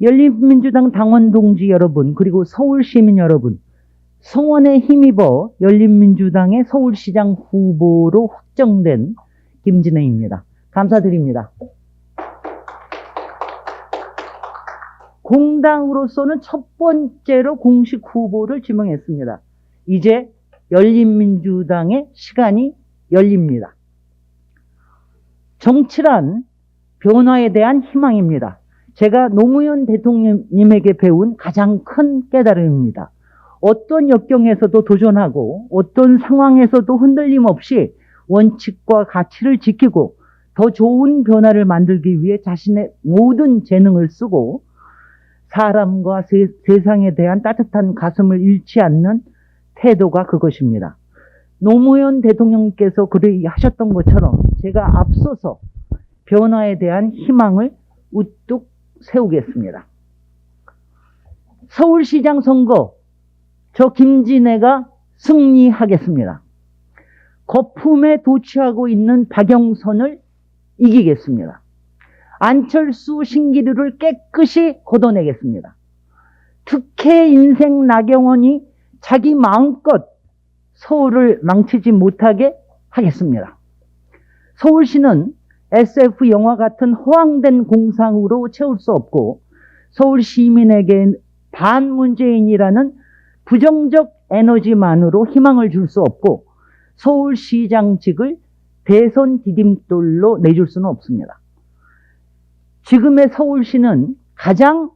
열린민주당 당원 동지 여러분, 그리고 서울 시민 여러분, 성원에 힘입어 열린민주당의 서울시장 후보로 확정된 김진애입니다. 감사드립니다. 공당으로서는 첫 번째로 공식 후보를 지명했습니다. 이제 열린민주당의 시간이 열립니다. 정치란 변화에 대한 희망입니다. 제가 노무현 대통령님에게 배운 가장 큰 깨달음입니다. 어떤 역경에서도 도전하고 어떤 상황에서도 흔들림 없이 원칙과 가치를 지키고 더 좋은 변화를 만들기 위해 자신의 모든 재능을 쓰고 사람과 세상에 대한 따뜻한 가슴을 잃지 않는 태도가 그것입니다. 노무현 대통령께서 그렇게 하셨던 것처럼 제가 앞서서 변화에 대한 희망을 우뚝 세우겠습니다. 서울시장 선거, 저 김진애가 승리하겠습니다. 거품에 도취하고 있는 박영선을 이기겠습니다. 안철수, 신기루를 깨끗이 걷어내겠습니다. 특혜 인생 나경원이 자기 마음껏 서울을 망치지 못하게 하겠습니다. 서울시는 SF 영화 같은 허황된 공상으로 채울 수 없고 서울 시민에게 반문재인이라는 부정적 에너지만으로 희망을 줄 수 없고 서울시장직을 대선 디딤돌로 내줄 수는 없습니다. 지금의 서울시는 가장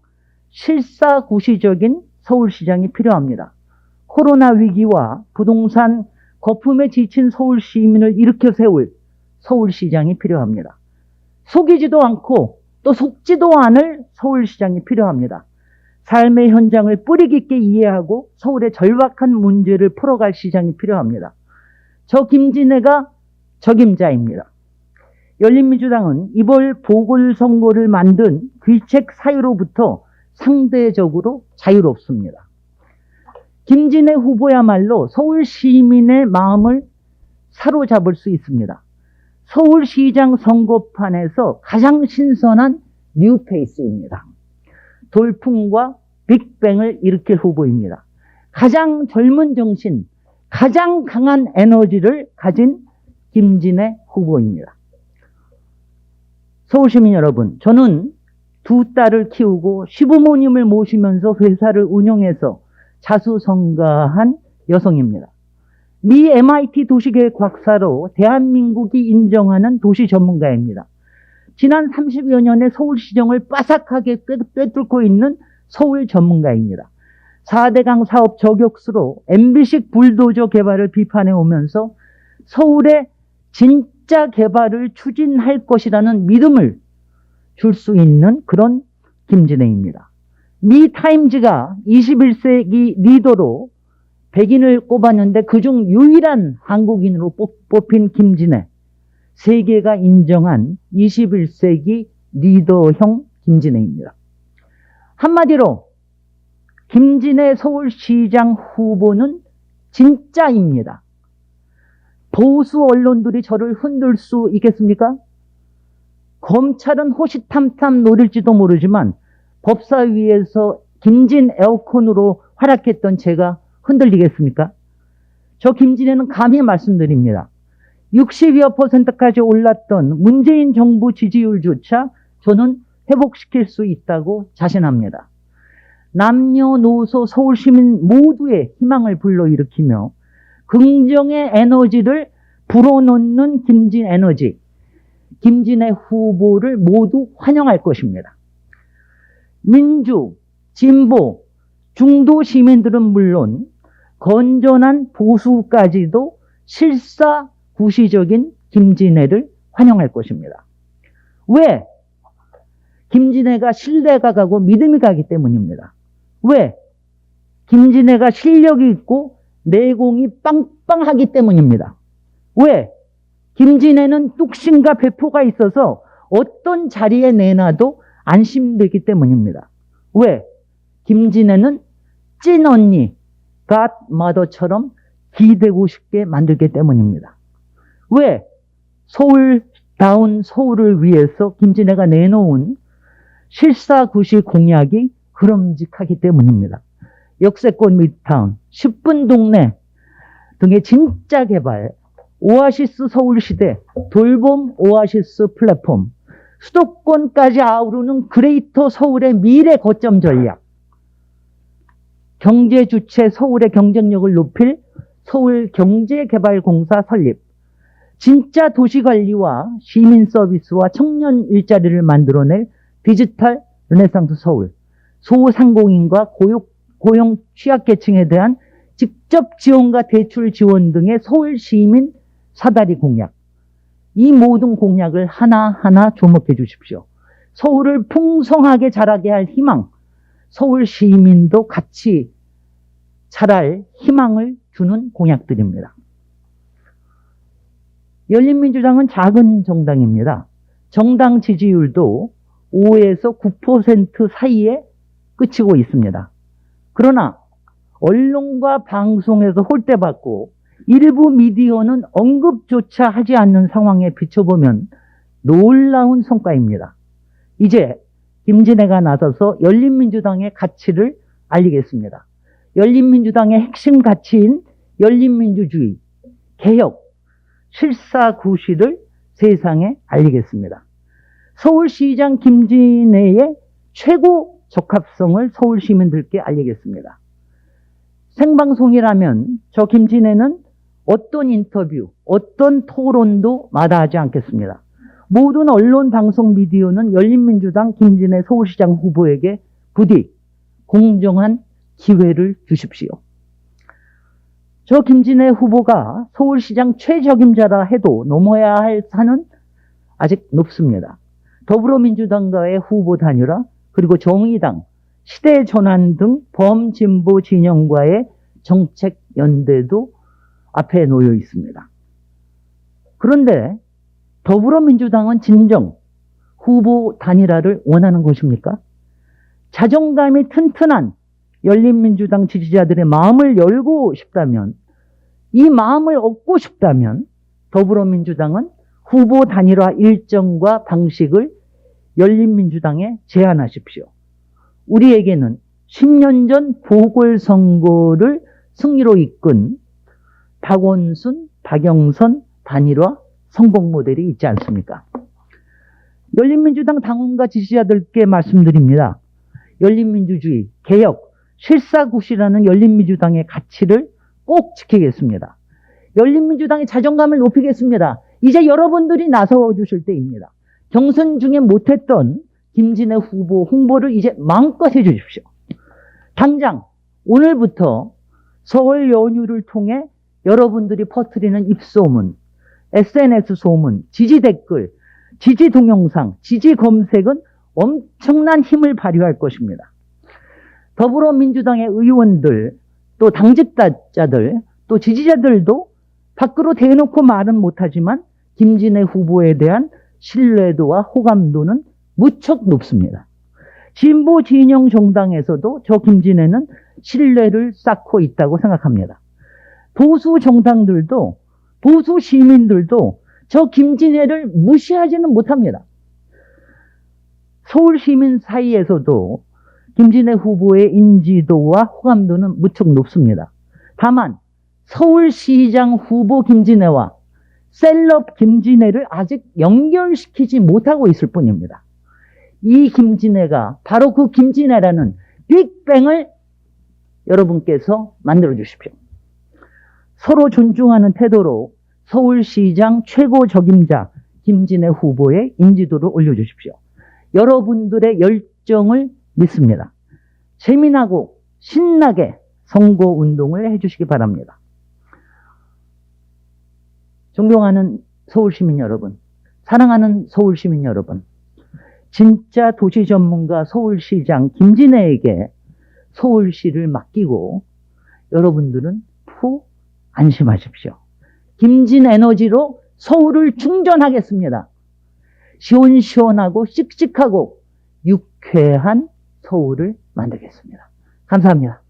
실사구시적인 서울시장이 필요합니다. 코로나 위기와 부동산 거품에 지친 서울 시민을 일으켜 세울 서울시장이 필요합니다. 속이지도 않고 또 속지도 않을 서울시장이 필요합니다. 삶의 현장을 뿌리 깊게 이해하고 서울의 절박한 문제를 풀어갈 시장이 필요합니다. 저 김진애가 적임자입니다. 열린민주당은 이번 보궐선거를 만든 귀책 사유로부터 상대적으로 자유롭습니다. 김진애 후보야말로 서울 시민의 마음을 사로잡을 수 있습니다. 서울시장 선거판에서 가장 신선한 뉴페이스입니다. 돌풍과 빅뱅을 일으킬 후보입니다. 가장 젊은 정신, 가장 강한 에너지를 가진 김진애 후보입니다. 서울시민 여러분, 저는 두 딸을 키우고 시부모님을 모시면서 회사를 운영해서 자수성가한 여성입니다. 미 MIT 도시계획 박사로 대한민국이 인정하는 도시 전문가입니다. 지난 30여 년의 서울시정을 빠삭하게 꿰뚫고 있는 서울 전문가입니다. 4대강 사업 저격수로 MB식 불도저 개발을 비판해 오면서 서울의 진짜 개발을 추진할 것이라는 믿음을 줄 수 있는 그런 김진애입니다. 미 타임즈가 21세기 리더로 백인을 꼽았는데 그중 유일한 한국인으로 뽑힌 김진애. 세계가 인정한 21세기 리더형 김진애입니다. 한마디로 김진애 서울시장 후보는 진짜입니다. 보수 언론들이 저를 흔들 수 있겠습니까? 검찰은 호시탐탐 노릴지도 모르지만 법사위에서 김진 에어컨으로 활약했던 제가 흔들리겠습니까? 저 김진애는 감히 말씀드립니다. 60여%까지 올랐던 문재인 정부 지지율조차 저는 회복시킬 수 있다고 자신합니다. 남녀노소 서울시민 모두의 희망을 불러일으키며 긍정의 에너지를 불어넣는 김진에너지, 김진애 후보를 모두 환영할 것입니다. 민주, 진보, 중도 시민들은 물론 건전한 보수까지도 실사구시적인 김진애를 환영할 것입니다. 왜? 김진애가 신뢰가 가고 믿음이 가기 때문입니다. 왜? 김진애가 실력이 있고 내공이 빵빵하기 때문입니다. 왜? 김진애는 뚝심과 배포가 있어서 어떤 자리에 내놔도 안심되기 때문입니다. 왜? 김진애는 찐언니, 갓마더처럼 기대고 싶게 만들기 때문입니다. 왜? 서울다운 서울을 위해서 김진애가 내놓은 실사구시 공약이 그럼직하기 때문입니다. 역세권 미드타운, 10분 동네 등의 진짜 개발, 오아시스 서울시대, 돌봄 오아시스 플랫폼, 수도권까지 아우르는 그레이터 서울의 미래 거점 전략, 경제 주체 서울의 경쟁력을 높일 서울경제개발공사 설립, 진짜 도시관리와 시민 서비스와 청년 일자리를 만들어낼 디지털 르네상스 서울, 소상공인과 고용 취약계층에 대한 직접 지원과 대출 지원 등의 서울시민 사다리 공약, 이 모든 공약을 하나하나 주목해 주십시오. 서울을 풍성하게 자라게 할 희망, 서울 시민도 같이 자랄 희망을 주는 공약들입니다. 열린민주당은 작은 정당입니다. 정당 지지율도 5에서 9% 사이에 그치고 있습니다. 그러나 언론과 방송에서 홀대받고 일부 미디어는 언급조차 하지 않는 상황에 비춰보면 놀라운 성과입니다. 이제 김진애가 나서서 열린민주당의 가치를 알리겠습니다. 열린민주당의 핵심 가치인 열린민주주의, 개혁, 실사구시를 세상에 알리겠습니다. 서울시장 김진애의 최고 적합성을 서울 시민들께 알리겠습니다. 생방송이라면 저 김진애는 어떤 인터뷰, 어떤 토론도 마다하지 않겠습니다. 모든 언론, 방송, 미디어는 열린민주당 김진애 서울시장 후보에게 부디 공정한 기회를 주십시오. 저 김진애 후보가 서울시장 최적임자라 해도 넘어야 할 산은 아직 높습니다. 더불어민주당과의 후보 단일화, 그리고 정의당, 시대전환 등 범진보 진영과의 정책 연대도 앞에 놓여 있습니다. 그런데 더불어민주당은 진정 후보 단일화를 원하는 것입니까? 자존감이 튼튼한 열린민주당 지지자들의 마음을 열고 싶다면, 이 마음을 얻고 싶다면 더불어민주당은 후보 단일화 일정과 방식을 열린민주당에 제안하십시오. 우리에게는 10년 전 보궐선거를 승리로 이끈 박원순, 박영선 단일화 성공 모델이 있지 않습니까? 열린민주당 당원과 지지자들께 말씀드립니다. 열린민주주의, 개혁, 실사구시라는 열린민주당의 가치를 꼭 지키겠습니다. 열린민주당의 자존감을 높이겠습니다. 이제 여러분들이 나서 주실 때입니다. 경선 중에 못했던 김진애 후보 홍보를 이제 마음껏 해주십시오. 당장 오늘부터 설 연휴를 통해 여러분들이 퍼뜨리는 입소문, SNS 소문, 지지 댓글, 지지 동영상, 지지 검색은 엄청난 힘을 발휘할 것입니다. 더불어민주당의 의원들, 또 당직자들, 또 지지자들도 밖으로 대놓고 말은 못하지만 김진애 후보에 대한 신뢰도와 호감도는 무척 높습니다. 진보 진영 정당에서도 저 김진애는 신뢰를 쌓고 있다고 생각합니다. 보수 정당들도, 보수 시민들도 저 김진애를 무시하지는 못합니다. 서울 시민 사이에서도 김진애 후보의 인지도와 호감도는 무척 높습니다. 다만 서울시장 후보 김진애와 셀럽 김진애를 아직 연결시키지 못하고 있을 뿐입니다. 이 김진애가 바로 그 김진애라는 빅뱅을 여러분께서 만들어 주십시오. 서로 존중하는 태도로 서울시장 최고 적임자 김진애 후보의 인지도를 올려주십시오. 여러분들의 열정을 믿습니다. 재미나고 신나게 선거운동을 해주시기 바랍니다. 존경하는 서울시민 여러분, 사랑하는 서울시민 여러분, 진짜 도시 전문가 서울시장 김진애에게 서울시를 맡기고 여러분들은 푹 안심하십시오. 김진에너지로 서울을 충전하겠습니다. 시원시원하고 씩씩하고 유쾌한 서울을 만들겠습니다. 감사합니다.